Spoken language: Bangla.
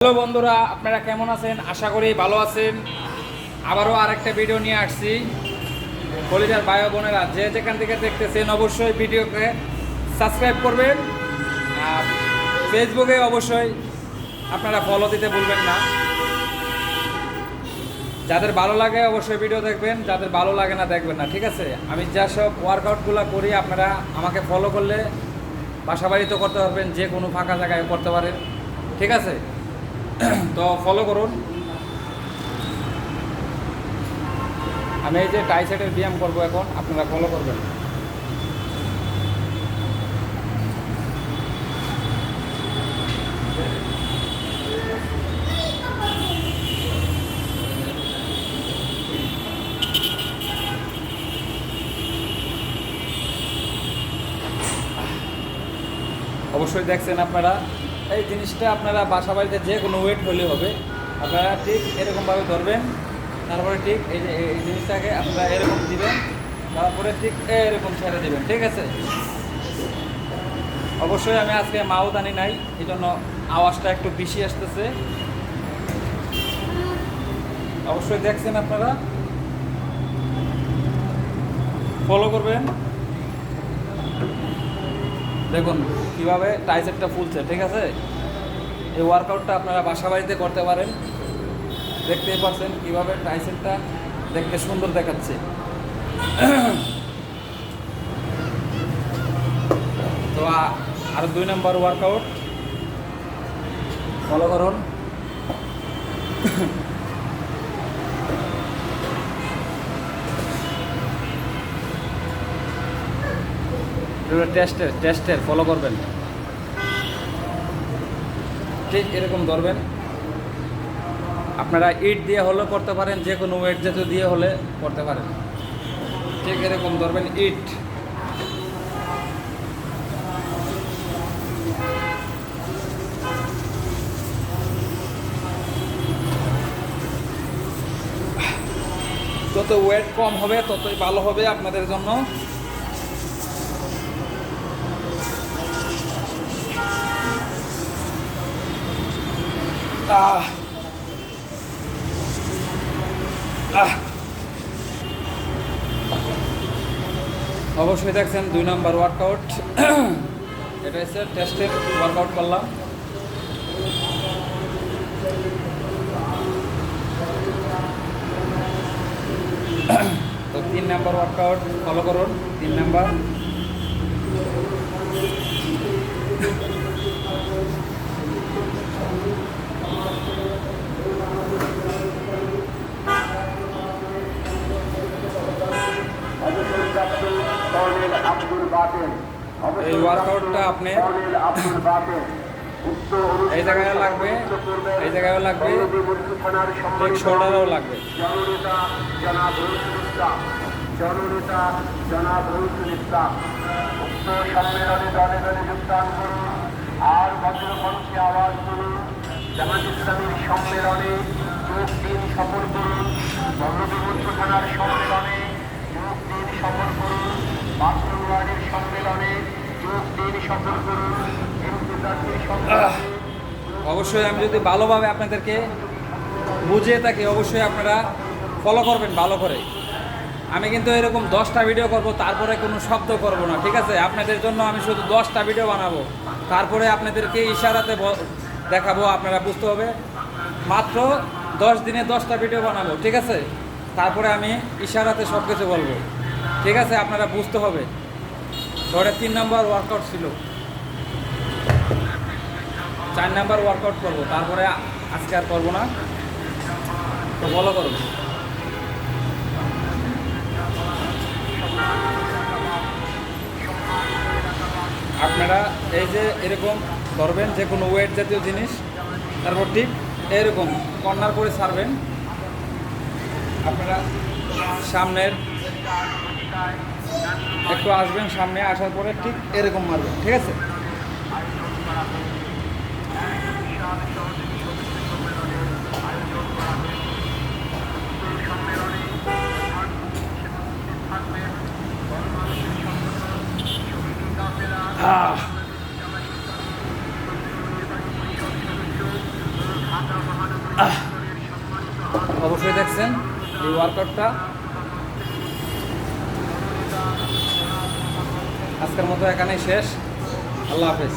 হ্যালো বন্ধুরা, আপনারা কেমন আছেন? আশা করি ভালো আছেন। আবারও আরেকটা ভিডিও নিয়ে আসছি। কলিজার ভাই বোনেরা যে যেখান থেকে দেখতেছেন অবশ্যই ভিডিওকে সাবস্ক্রাইব করবেন, আর ফেসবুকে অবশ্যই আপনারা ফলো দিতে ভুলবেন না। যাদের ভালো লাগে অবশ্যই ভিডিও দেখবেন, যাদের ভালো লাগে না দেখবেন না, ঠিক আছে? আমি যা সব ওয়ার্কআউটগুলো করি আপনারা আমাকে ফলো করলে বাসা বাড়িতে করতে পারবেন, যে কোনো ফাঁকা জায়গায় করতে পারেন, ঠিক আছে? তো ফলো করুন। আমি এই যে ট্রাইসেটের ব্যায়াম করবো এখন, আপনারা ফলো করবেন। অবশ্যই দেখছেন আপনারা, এই জিনিসটা আপনারা বাসা বাড়িতে যে কোনো ওয়েট হলে হবে। আপনারা ঠিক এরকমভাবে ধরবেন, তারপরে ঠিক এই জিনিসটাকে আপনারা এরকম দিবেন, তারপরে ঠিক এরকম ছেড়ে দেবেন, ঠিক আছে? অবশ্যই আমি আজকে মাউথ আনি নাই, এই জন্য আওয়াজটা একটু বেশি আসতেছে। অবশ্যই দেখছেন আপনারা, ফলো করবেন। দেখুন কীভাবে ট্রাইসেপটা ফুলছে, ঠিক আছে? এই ওয়ার্কআউটটা আপনারা বাসা বাড়িতে করতে পারেন। দেখতেই পাচ্ছেন কীভাবে ট্রাইসেপটা দেখতে সুন্দর দেখাচ্ছে। তো আর 2 নম্বর ওয়ার্কআউট ফলো করুন। টেস্টের ফলো করবেন, ঠিক এরকম ধরবেন। আপনারা ইট দিয়ে হলেও করতে পারেন, যে কোনো ওয়েট জাতীয় দিয়ে হলে করতে পারেন, ঠিক এরকম ধরবেন ইট। যত ওয়েট কম হবে ততই ভালো হবে আপনাদের জন্য। অবশ্যই দেখছেন 2 নম্বর ওয়ার্কআউট। এটা হচ্ছে টেস্টের ওয়ার্কআউট করলাম। তো 3 নম্বর ওয়ার্কআউট ফলো করুন। 3 নম্বর এই ওয়ার্কআউটটা আপনি এই জায়গায় লাগবে, এই জায়গায়ও লাগবে, ঠিক শোল্ডারেও লাগবে। সম্মেলনে দলে দলে যোগদান করুন আর বজ্রকণ্ঠে আওয়াজ করুন। জামাত ইসলামের সম্মেলনে যোগ দিন সফর করুন। বঙ্গবন্ধু থানার সম্মেলনে যোগ দিন সফর করুন। বাথরুমওয়ার্ডের সম্মেলনে যোগ দিন সফর করুন। এমপিজাতির সম্মেলনে অবশ্যই আমি যদি ভালোভাবে আপনাদেরকে বুঝিয়ে থাকি অবশ্যই আপনারা ফলো করবেন ভালো করে। আমি কিন্তু এরকম 10টা ভিডিও করব, তারপরে কোনো শব্দ করব না, ঠিক আছে? আপনাদের জন্য আমি শুধু 10টা ভিডিও বানাবো, তারপরে আপনাদেরকে ইশারাতে দেখাবো, আপনারা বুঝতে হবে। মাত্র 10 দিনে 10টা ভিডিও বানাবো, ঠিক আছে? তারপরে আমি ইশারাতে সব কিছু বলবো, ঠিক আছে? আপনারা বুঝতে হবে। তো ওটা 3 নম্বর ওয়ার্কআউট ছিল। 4 নম্বর ওয়ার্কআউট করবো, তারপরে আজকে আর করবো না। তো ফলো করুন। আপনারা এই যে এরকম ধরবেন, যে কোনো ওয়েট জাতীয় জিনিস, তারপর ঠিক এরকম কর্নার করে ছাড়বেন। আপনারা সামনের একটু আসবেন, সামনে আসার পরে ঠিক এরকম মারবেন, ঠিক আছে? অবশ্যই দেখছেন এই ওয়ার্কআউটটা। আজকের মতো এখানেই শেষ। আল্লাহ হাফেজ।